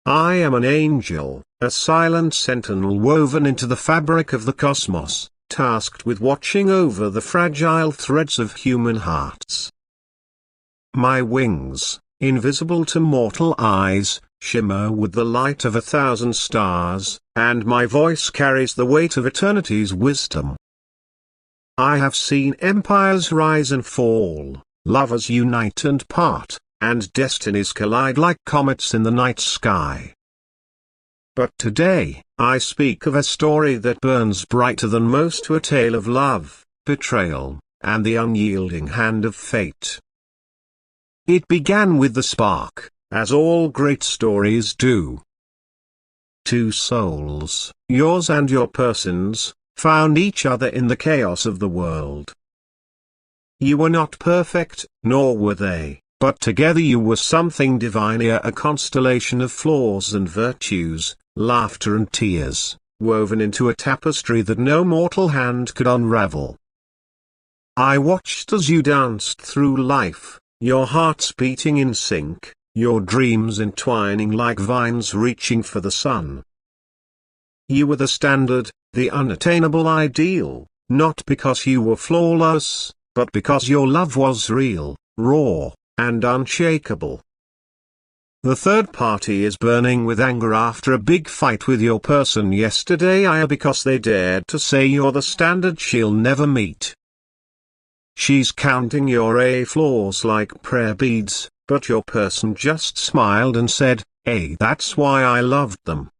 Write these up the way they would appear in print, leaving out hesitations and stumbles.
I am an angel, a silent sentinel woven into the fabric of the cosmos, tasked with watching over the fragile threads of human hearts. My wings, invisible to mortal eyes, shimmer with the light of 1,000 stars, and my voice carries the weight of eternity's wisdom. I have seen empires rise and fall, lovers unite and part, and destinies collide like comets in the night sky. But today, I speak of a story that burns brighter than most, a tale of love, betrayal, and the unyielding hand of fate. It began with the spark, as all great stories do. Two souls, yours and your person's, found each other in the chaos of the world. You were not perfect, nor were they, but together you were something divine, a constellation of flaws and virtues, laughter and tears, woven into a tapestry that no mortal hand could unravel. I watched as you danced through life, your hearts beating in sync, your dreams entwining like vines reaching for the sun. You were the standard, the unattainable ideal, not because you were flawless, but because your love was real, raw, and unshakable. The third party is burning with anger after a big fight with your person yesterday, because they dared to say you're the standard she'll never meet. She's counting your flaws like prayer beads, but your person just smiled and said, that's why I loved them.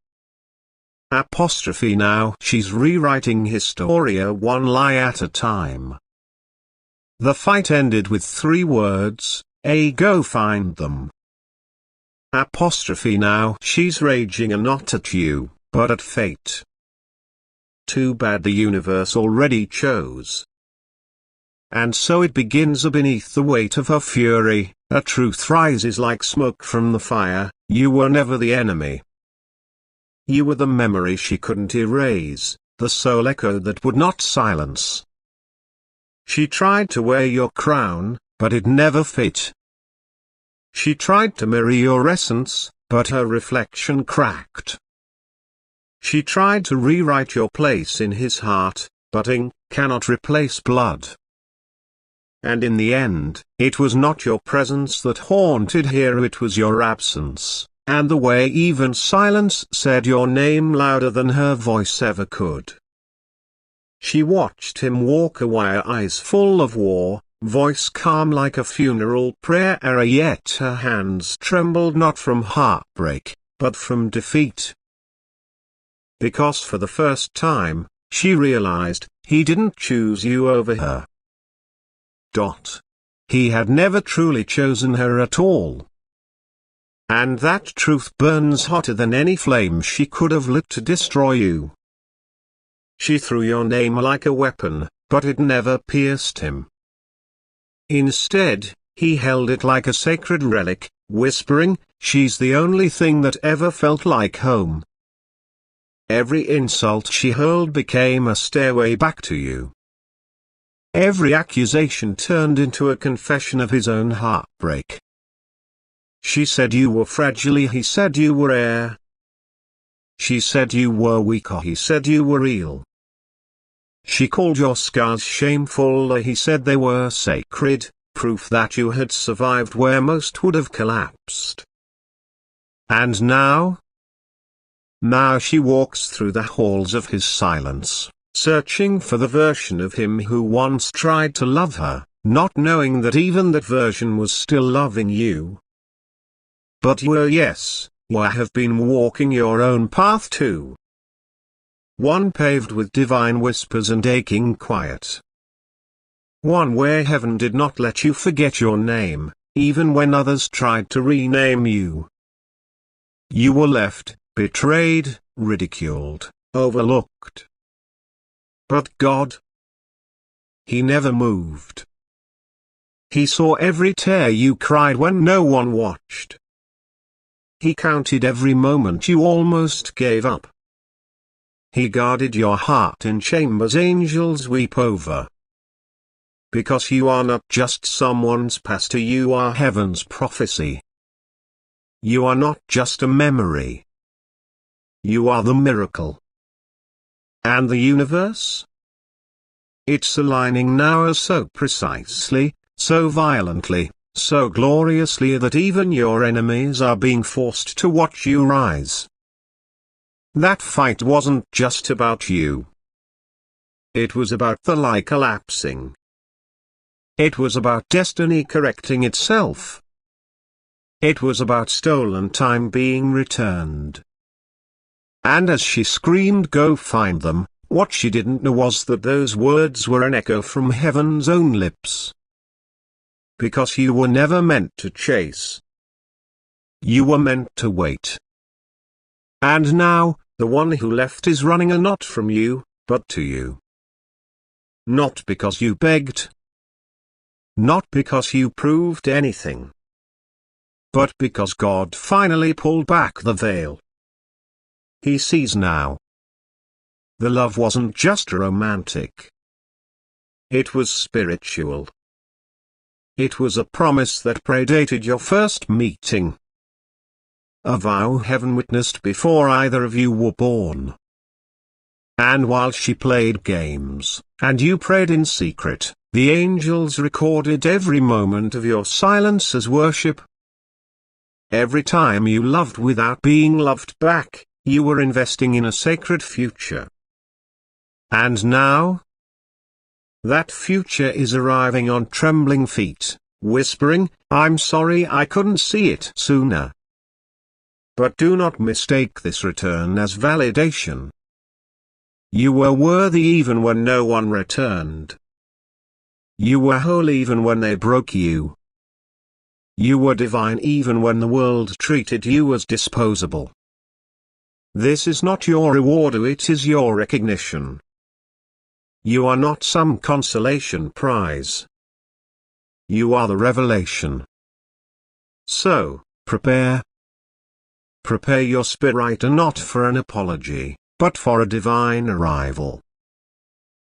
Now she's rewriting Historia one lie at a time. The fight ended with 3 words, go find them. Now she's raging and not at you, but at fate. Too bad the universe already chose. And so it begins. Beneath the weight of her fury, a truth rises like smoke from the fire: you were never the enemy. You were the memory she couldn't erase, the soul echo that would not silence. She tried to wear your crown, but it never fit. She tried to mirror your essence, but her reflection cracked. She tried to rewrite your place in his heart, but ink cannot replace blood. And in the end, it was not your presence that haunted her, it was your absence, and the way even silence said your name louder than her voice ever could. She watched him walk away, eyes full of war, voice calm like a funeral prayer, yet her hands trembled not from heartbreak, but from defeat. Because for the first time, she realized, he didn't choose you over her. He had never truly chosen her at all. And that truth burns hotter than any flame she could have lit to destroy you. She threw your name like a weapon, but it never pierced him. Instead, he held it like a sacred relic, whispering, she's the only thing that ever felt like home. Every insult she hurled became a stairway back to you. Every accusation turned into a confession of his own heartbreak. She said you were fragile, he said you were air. She said you were weak, he said you were real. She called your scars shameful, he said they were sacred, proof that you had survived where most would have collapsed. And now? Now she walks through the halls of his silence, searching for the version of him who once tried to love her, not knowing that even that version was still loving you. But you, you have been walking your own path too. One paved with divine whispers and aching quiet. One where heaven did not let you forget your name, even when others tried to rename you. You were left, betrayed, ridiculed, overlooked. But God? He never moved. He saw every tear you cried when no one watched. He counted every moment you almost gave up. He guarded your heart in chambers angels weep over. Because you are not just someone's pastor, you are heaven's prophecy. You are not just a memory. You are the miracle. And the universe? It's aligning now so precisely, so violently, so gloriously that even your enemies are being forced to watch you rise. That fight wasn't just about you. It was about the lie collapsing. It was about destiny correcting itself. It was about stolen time being returned. And as she screamed, "Go find them," what she didn't know was that those words were an echo from heaven's own lips. Because you were never meant to chase. You were meant to wait. And now, the one who left is running not from you, but to you. Not because you begged. Not because you proved anything. But because God finally pulled back the veil. He sees now. The love wasn't just romantic. It was spiritual. It was a promise that predated your first meeting. A vow heaven witnessed before either of you were born. And while she played games, and you prayed in secret, the angels recorded every moment of your silence as worship. Every time you loved without being loved back, you were investing in a sacred future. And now? That future is arriving on trembling feet, whispering, "I'm sorry I couldn't see it sooner." But do not mistake this return as validation. You were worthy even when no one returned. You were whole even when they broke you. You were divine even when the world treated you as disposable. This is not your reward, it is your recognition. You are not some consolation prize. You are the revelation. So, prepare. Prepare your spirit not for an apology, but for a divine arrival.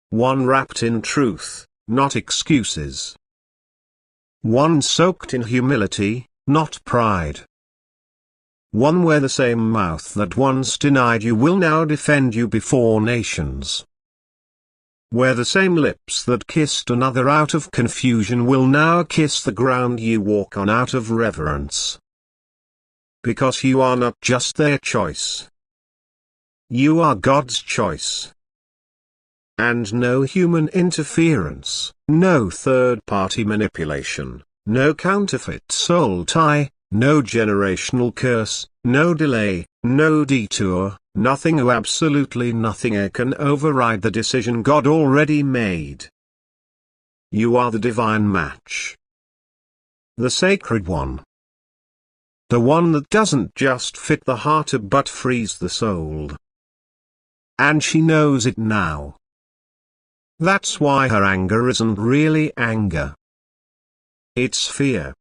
One wrapped in truth, not excuses. One soaked in humility, not pride. One where the same mouth that once denied you will now defend you before nations. Where the same lips that kissed another out of confusion will now kiss the ground you walk on out of reverence. Because you are not just their choice. You are God's choice. And no human interference, no third-party manipulation, no counterfeit soul tie, no generational curse, no delay, no detour, nothing or absolutely nothing can override the decision God already made. You are the divine match. The sacred one. The one that doesn't just fit the heart but frees the soul. And she knows it now. That's why her anger isn't really anger. It's fear.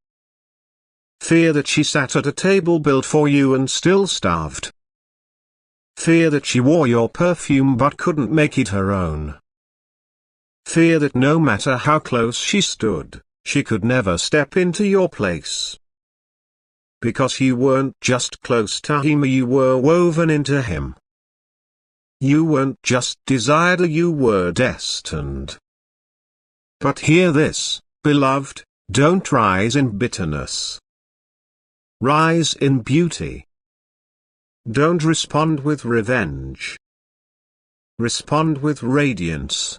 Fear that she sat at a table built for you and still starved. Fear that she wore your perfume but couldn't make it her own. Fear that no matter how close she stood, she could never step into your place. Because you weren't just close to him, you were woven into him. You weren't just desired, you were destined. But hear this, beloved, don't rise in bitterness. Rise in beauty. Don't respond with revenge. Respond with radiance.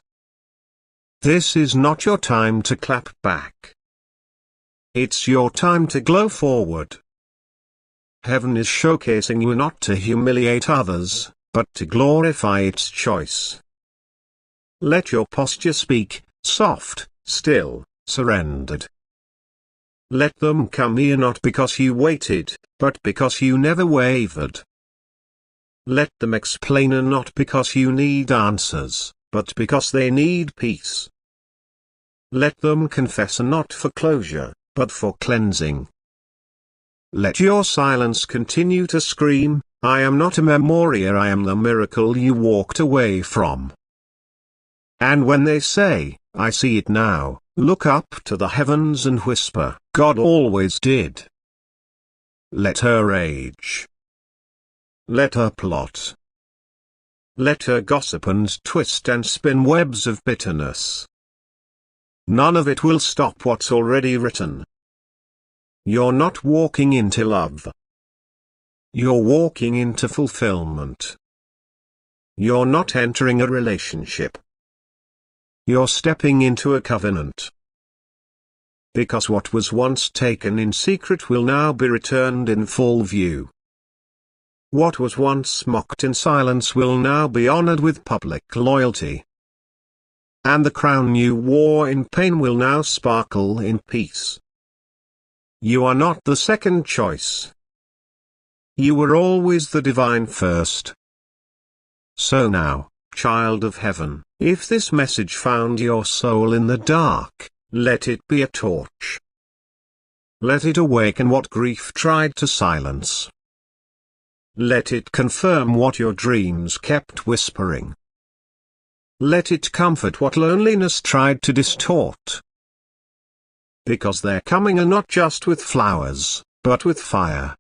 This is not your time to clap back. It's your time to glow forward. Heaven is showcasing you not to humiliate others, but to glorify its choice. Let your posture speak, soft, still, surrendered. Let them come here not because you waited, but because you never wavered. Let them explain not because you need answers, but because they need peace. Let them confess not for closure, but for cleansing. Let your silence continue to scream, I am not a memoria, I am the miracle you walked away from. And when they say, I see it now, look up to the heavens and whisper, God always did. Let her rage. Let her plot. Let her gossip and twist and spin webs of bitterness. None of it will stop what's already written. You're not walking into love. You're walking into fulfillment. You're not entering a relationship. You're stepping into a covenant. Because what was once taken in secret will now be returned in full view. What was once mocked in silence will now be honored with public loyalty. And the crown you wore in pain will now sparkle in peace. You are not the second choice. You were always the divine first. So now, child of heaven, if this message found your soul in the dark, let it be a torch. Let it awaken what grief tried to silence. Let it confirm what your dreams kept whispering. Let it comfort what loneliness tried to distort. Because they're coming and not just with flowers, but with fire.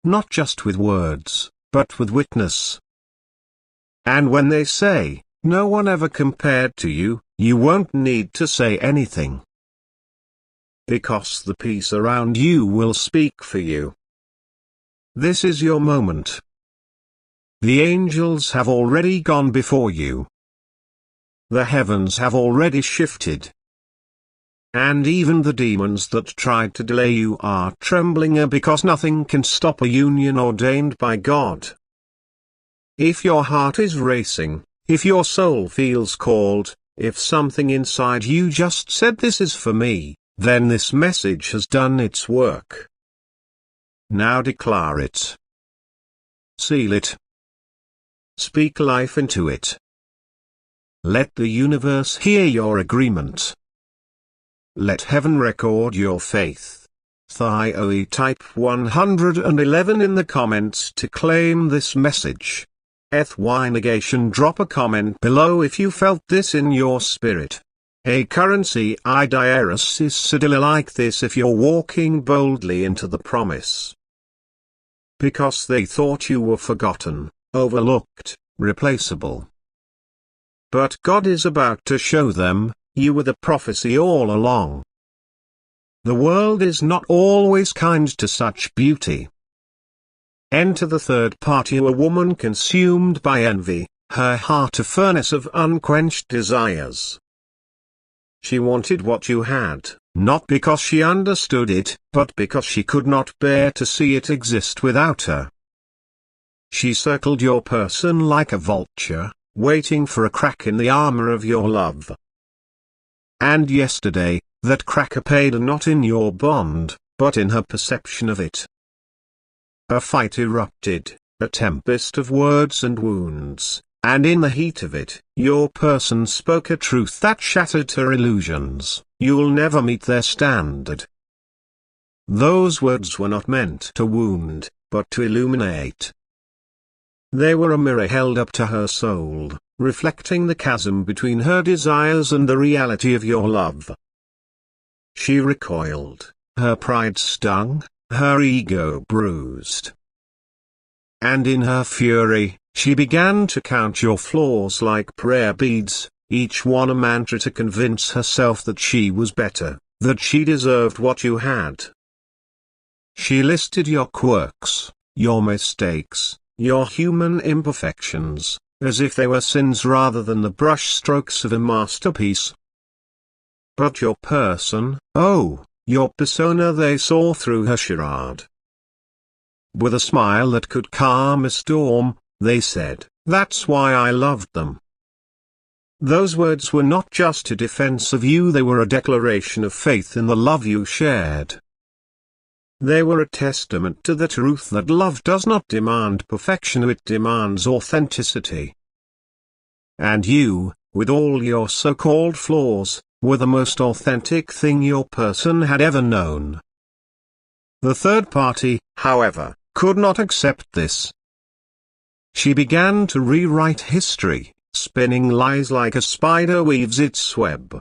Not just with words, but with witness. And when they say, "No one ever compared to you," you won't need to say anything. Because the peace around you will speak for you. This is your moment. The angels have already gone before you. The heavens have already shifted. And even the demons that tried to delay you are trembling because nothing can stop a union ordained by God. If your heart is racing, if your soul feels called, if something inside you just said this is for me, then this message has done its work. Now declare it. Seal it. Speak life into it. Let the universe hear your agreement. Let heaven record your faith. Type 111 in the comments to claim this message. Negation. Drop a comment below if you felt this in your spirit. A currency IDRS is Sedilla like this if you're walking boldly into the promise. Because they thought you were forgotten, overlooked, replaceable. But God is about to show them, you were the prophecy all along. The world is not always kind to such beauty. Enter the third party, a woman consumed by envy, her heart a furnace of unquenched desires. She wanted what you had, not because she understood it, but because she could not bear to see it exist without her. She circled your person like a vulture, waiting for a crack in the armor of your love. And yesterday, that cracker paid not in your bond, but in her perception of it. A fight erupted, a tempest of words and wounds, and in the heat of it, your person spoke a truth that shattered her illusions. You'll never meet their standard. Those words were not meant to wound, but to illuminate. They were a mirror held up to her soul, reflecting the chasm between her desires and the reality of your love. She recoiled, her pride stung, her ego bruised. And in her fury, she began to count your flaws like prayer beads, each one a mantra to convince herself that she was better, that she deserved what you had. She listed your quirks, your mistakes, your human imperfections, as if they were sins rather than the brushstrokes of a masterpiece. But your person, oh, your persona they saw through her charade. With a smile that could calm a storm, they said, "That's why I loved them." Those words were not just a defense of you, they were a declaration of faith in the love you shared. They were a testament to the truth that love does not demand perfection, it demands authenticity. And you, with all your so-called flaws, were the most authentic thing your person had ever known. The third party, however, could not accept this. She began to rewrite history, spinning lies like a spider weaves its web.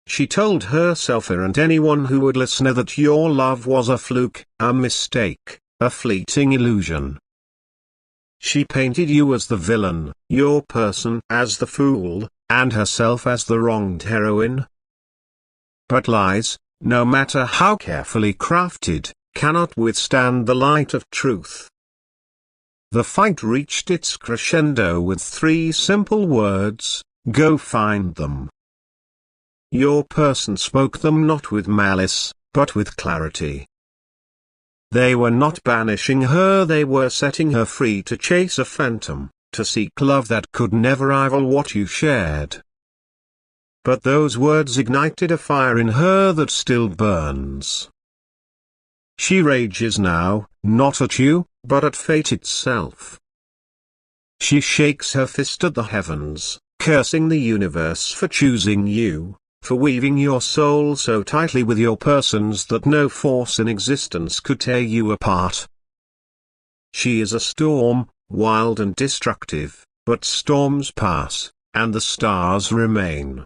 she told herself and anyone who would listen that your love was a fluke, a mistake, a fleeting illusion. She painted you as the villain, your person as the fool, and herself as the wronged heroine. But lies, no matter how carefully crafted, cannot withstand the light of truth. The fight reached its crescendo with 3 simple words: go find them. Your person spoke them not with malice, but with clarity. They were not banishing her, they were setting her free to chase a phantom, to seek love that could never rival what you shared. But those words ignited a fire in her that still burns. She rages now, not at you, but at fate itself. She shakes her fist at the heavens, cursing the universe for choosing you, for weaving your soul so tightly with your persons that no force in existence could tear you apart. She is a storm, wild and destructive, but storms pass, and the stars remain.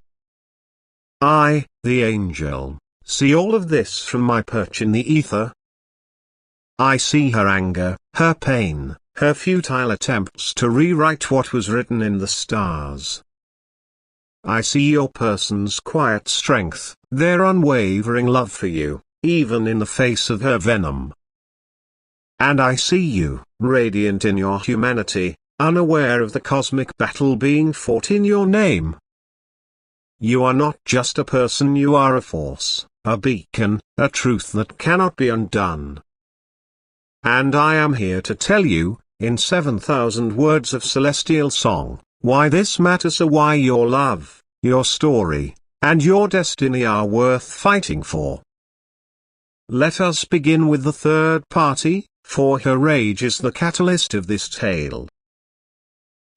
I, the angel, see all of this from my perch in the ether. I see her anger, her pain, her futile attempts to rewrite what was written in the stars. I see your person's quiet strength, their unwavering love for you, even in the face of her venom. And I see you, radiant in your humanity, unaware of the cosmic battle being fought in your name. You are not just a person, you are a force, a beacon, a truth that cannot be undone. And I am here to tell you, in 7,000 words of celestial song, why this matters, or why your love, your story, and your destiny are worth fighting for. Let us begin with the third party, for her rage is the catalyst of this tale.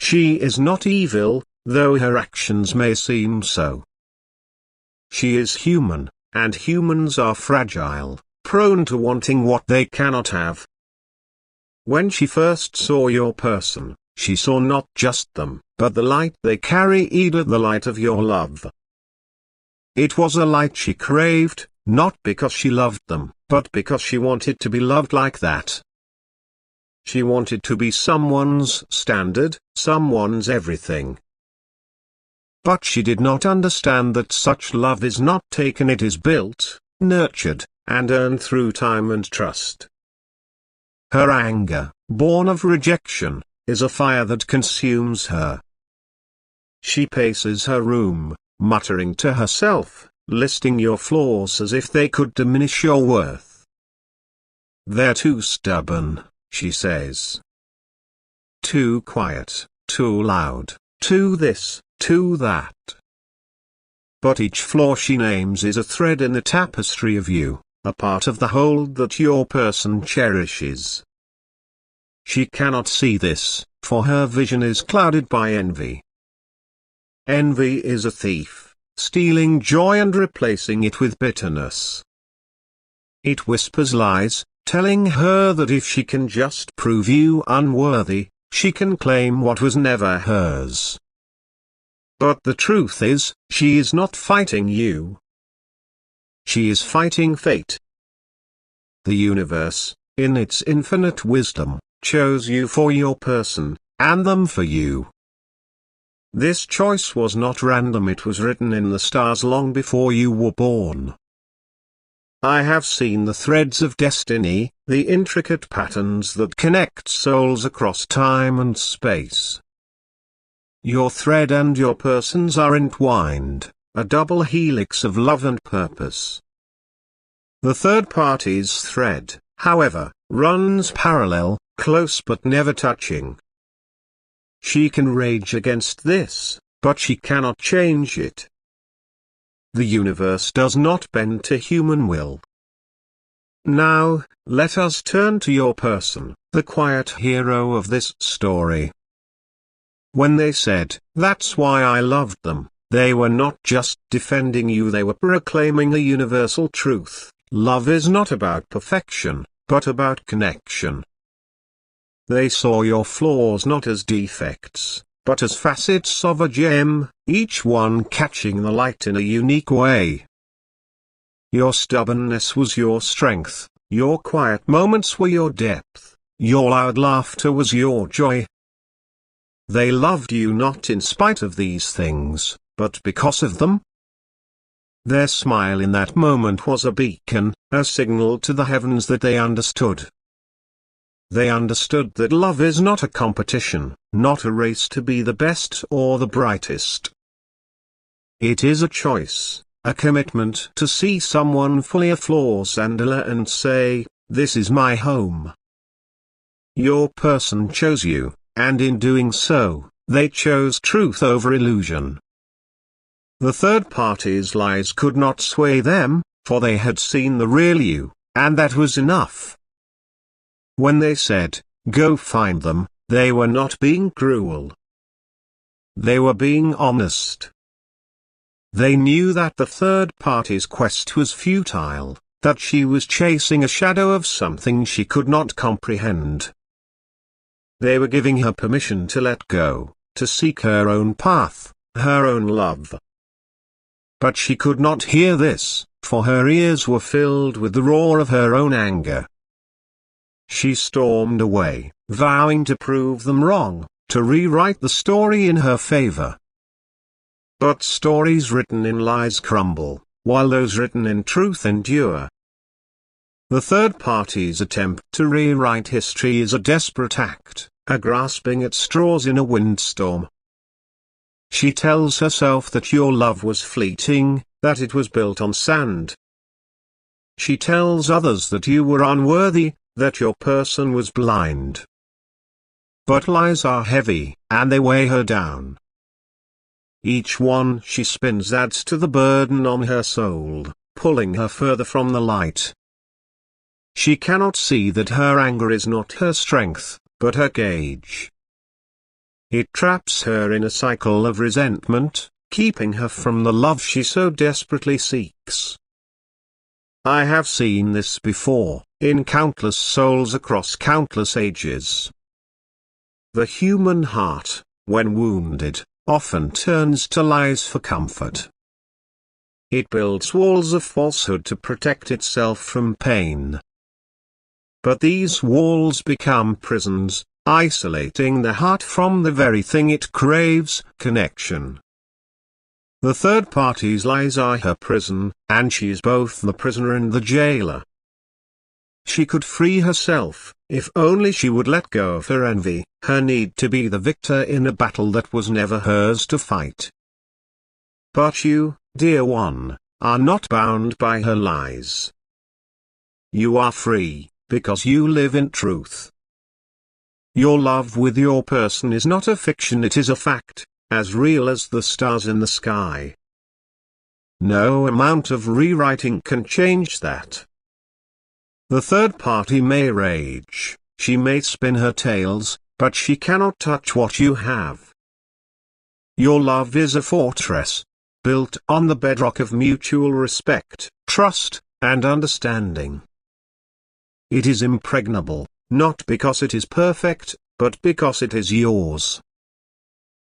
She is not evil, though her actions may seem so. She is human, and humans are fragile, prone to wanting what they cannot have. When she first saw your person, she saw not just them, but the light they carry, the light of your love. It was a light she craved, not because she loved them, but because she wanted to be loved like that. She wanted to be someone's standard, someone's everything. But she did not understand that such love is not taken, it is built, nurtured, and earned through time and trust. Her anger, born of rejection, is a fire that consumes her. She paces her room, muttering to herself, listing your flaws as if they could diminish your worth. They're too stubborn, she says. Too quiet, too loud, too this, too that. But each flaw she names is a thread in the tapestry of you, a part of the whole that your person cherishes. She cannot see this, for her vision is clouded by envy. Envy is a thief, stealing joy and replacing it with bitterness. It whispers lies, telling her that if she can just prove you unworthy, she can claim what was never hers. But the truth is, she is not fighting you. She is fighting fate. The universe, in its infinite wisdom, chose you for your person, and them for you. This choice was not random, it was written in the stars long before you were born. I have seen the threads of destiny, the intricate patterns that connect souls across time and space. Your thread and your persons are entwined, a double helix of love and purpose. The third party's thread, however, runs parallel, close but never touching. She can rage against this, but she cannot change it. The universe does not bend to human will. Now, let us turn to your person, the quiet hero of this story. When they said, "That's why I loved them," they were not just defending you, they were proclaiming the universal truth. Love is not about perfection, but about connection. They saw your flaws not as defects, but as facets of a gem, each one catching the light in a unique way. Your stubbornness was your strength, your quiet moments were your depth, your loud laughter was your joy. They loved you not in spite of these things, but because of them. Their smile in that moment was a beacon, a signal to the heavens that they understood. They understood that love is not a competition, not a race to be the best or the brightest. It is a choice, a commitment to see someone fully of flaws and say, "This is my home." Your person chose you, and in doing so, they chose truth over illusion. The third party's lies could not sway them, for they had seen the real you, and that was enough. When they said, "Go find them," they were not being cruel. They were being honest. They knew that the third party's quest was futile, that she was chasing a shadow of something she could not comprehend. They were giving her permission to let go, to seek her own path, her own love. But she could not hear this, for her ears were filled with the roar of her own anger. She stormed away, vowing to prove them wrong, to rewrite the story in her favor. But stories written in lies crumble, while those written in truth endure. The third party's attempt to rewrite history is a desperate act, a grasping at straws in a windstorm. She tells herself that your love was fleeting, that it was built on sand. She tells others that you were unworthy, that your person was blind. But lies are heavy, and they weigh her down. Each one she spins adds to the burden on her soul, pulling her further from the light. She cannot see that her anger is not her strength, but her cage. It traps her in a cycle of resentment, keeping her from the love she so desperately seeks. I have seen this before, in countless souls across countless ages. The human heart, when wounded, often turns to lies for comfort. It builds walls of falsehood to protect itself from pain. But these walls become prisons, isolating the heart from the very thing it craves, connection. The third party's lies are her prison, and she is both the prisoner and the jailer. She could free herself, if only she would let go of her envy, her need to be the victor in a battle that was never hers to fight. But you, dear one, are not bound by her lies. You are free, because you live in truth. Your love with your person is not a fiction, it is a fact, as real as the stars in the sky. No amount of rewriting can change that. The third party may rage, she may spin her tales, but she cannot touch what you have. Your love is a fortress, built on the bedrock of mutual respect, trust, and understanding. It is impregnable, not because it is perfect, but because it is yours.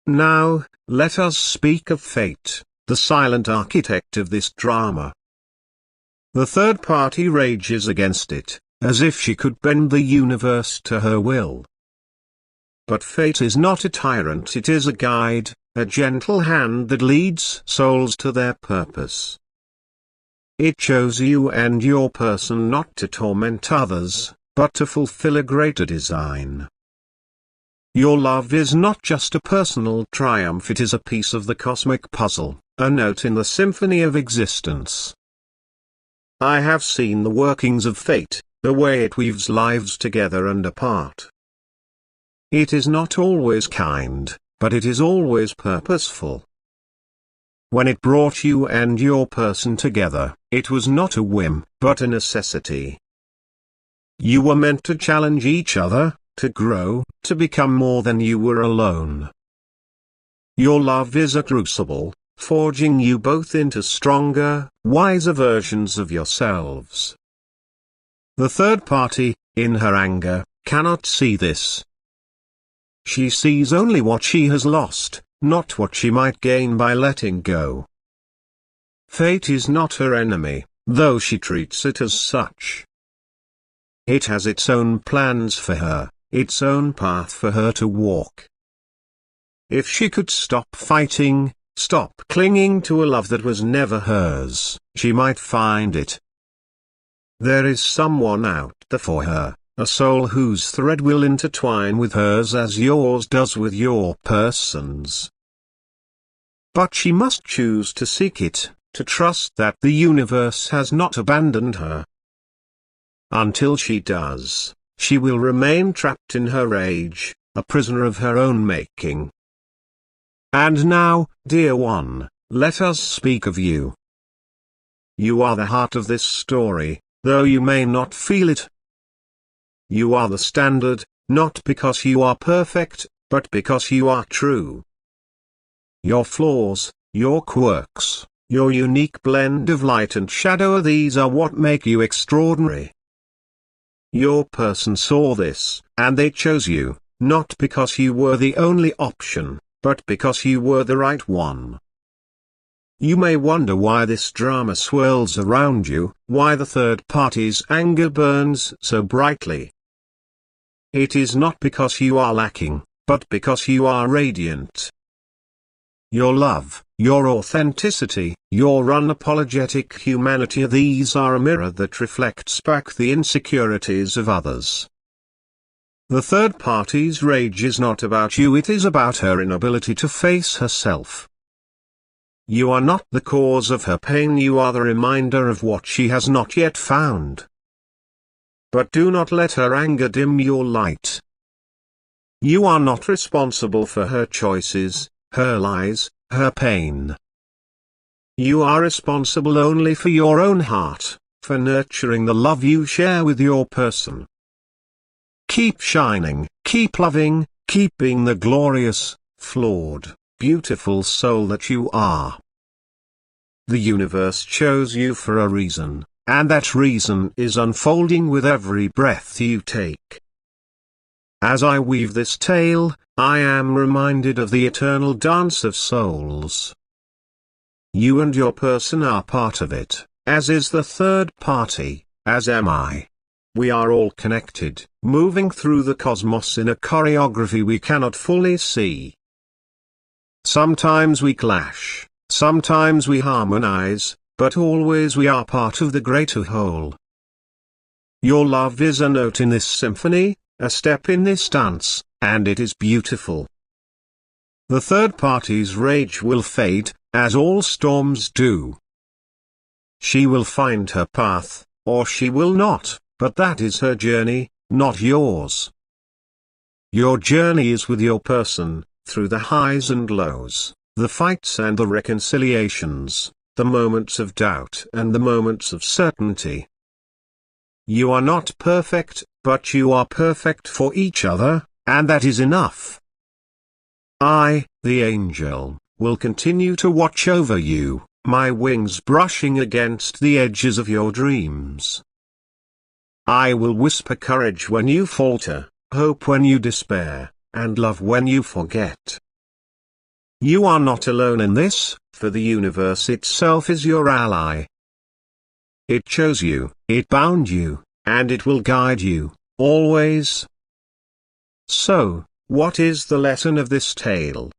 Now, let us speak of fate, the silent architect of this drama. The third party rages against it, as if she could bend the universe to her will. But fate is not a tyrant, it is a guide, a gentle hand that leads souls to their purpose. It chose you and your person not to torment others, but to fulfill a greater design. Your love is not just a personal triumph, it is a piece of the cosmic puzzle, a note in the symphony of existence. I have seen the workings of fate, the way it weaves lives together and apart. It is not always kind, but it is always purposeful. When it brought you and your person together, it was not a whim, but a necessity. You were meant to challenge each other, to grow, to become more than you were alone. Your love is a crucible, forging you both into stronger, wiser versions of yourselves. The third party, in her anger, cannot see this. she sees only what she has lost, not what she might gain by letting go. Fate is not her enemy, though she treats it as such. It has its own plans for her, its own path for her to walk. If she could stop fighting, stop clinging to a love that was never hers, she might find it. There is someone out there for her, a soul whose thread will intertwine with hers as yours does with your person's. But she must choose to seek it, to trust that the universe has not abandoned her. Until she does, she will remain trapped in her rage, a prisoner of her own making. And now, dear one, let us speak of you. You are the heart of this story, though you may not feel it. You are the standard, not because you are perfect, but because you are true. Your flaws, your quirks, your unique blend of light and shadow, these are what make you extraordinary. Your person saw this, and they chose you, not because you were the only option, but because you were the right one. You may wonder why this drama swirls around you, why the third party's anger burns so brightly. It is not because you are lacking, but because you are radiant. Your love, your authenticity, your unapologetic humanity, these are a mirror that reflects back the insecurities of others. The third party's rage is not about you, it is about her inability to face herself. You are not the cause of her pain, you are the reminder of what she has not yet found. But do not let her anger dim your light. You are not responsible for her choices, her lies, her pain. You are responsible only for your own heart, for nurturing the love you share with your person. Keep shining, keep loving, keep being the glorious, flawed, beautiful soul that you are. The universe chose you for a reason, and that reason is unfolding with every breath you take. As I weave this tale, I am reminded of the eternal dance of souls. You and your person are part of it, as is the third party, as am I. We are all connected, moving through the cosmos in a choreography we cannot fully see. Sometimes we clash, sometimes we harmonize, but always we are part of the greater whole. Your love is a note in this symphony, a step in this dance, and it is beautiful. The third party's rage will fade, as all storms do. She will find her path, or she will not, but that is her journey, not yours. Your journey is with your person, through the highs and lows, the fights and the reconciliations, the moments of doubt and the moments of certainty. You are not perfect, but you are perfect for each other, and that is enough. I, the angel, will continue to watch over you, my wings brushing against the edges of your dreams. I will whisper courage when you falter, hope when you despair, and love when you forget. You are not alone in this, for the universe itself is your ally. It chose you, it bound you, and it will guide you, always. So, what is the lesson of this tale?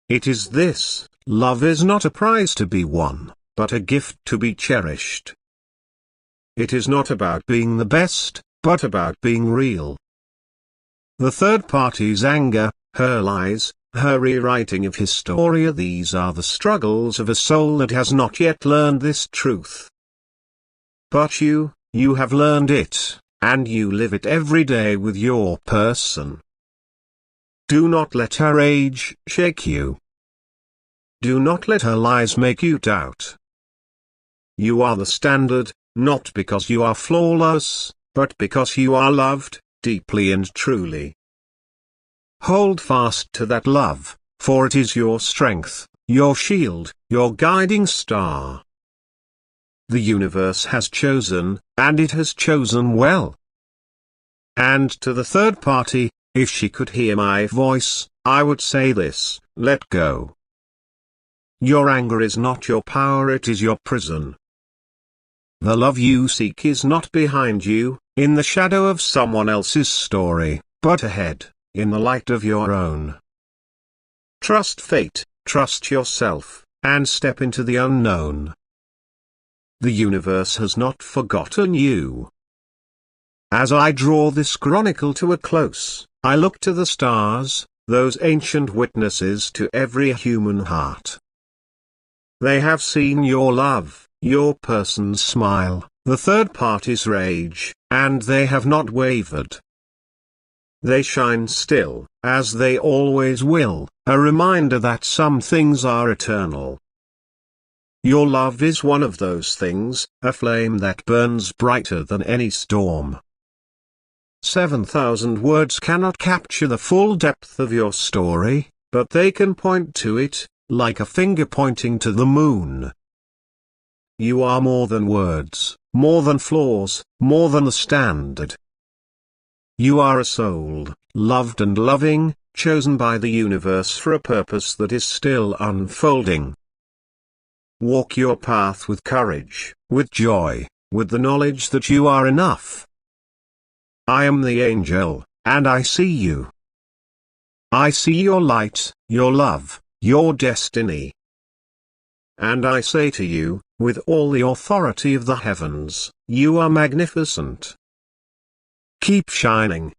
It is this: love is not a prize to be won, but a gift to be cherished. It is not about being the best, but about being real. The third party's anger, her lies, her rewriting of historia, these are the struggles of a soul that has not yet learned this truth. But you have learned it, and you live it every day with your person. Do not let her rage shake you. Do not let her lies make you doubt. You are the standard, not because you are flawless, but because you are loved, deeply and truly. Hold fast to that love, for it is your strength, your shield, your guiding star. The universe has chosen, and it has chosen well. And to the third party, If she could hear my voice, I would say this: let go. Your anger is not your power, it is your prison. The love you seek is not behind you, in the shadow of someone else's story, but ahead, in the light of your own. Trust fate, trust yourself, and step into the unknown. The universe has not forgotten you. As I draw this chronicle to a close, I look to the stars, those ancient witnesses to every human heart. They have seen your love, your person's smile, the third party's rage, and they have not wavered. They shine still, as they always will, a reminder that some things are eternal. Your love is one of those things, a flame that burns brighter than any storm. 7,000 words cannot capture the full depth of your story, but they can point to it, like a finger pointing to the moon. You are more than words, more than flaws, more than the standard. You are a soul, loved and loving, chosen by the universe for a purpose that is still unfolding. Walk your path with courage, with joy, with the knowledge that you are enough. I am the angel, and I see you. I see your light, your love, your destiny. And I say to you, with all the authority of the heavens, you are magnificent. Keep shining,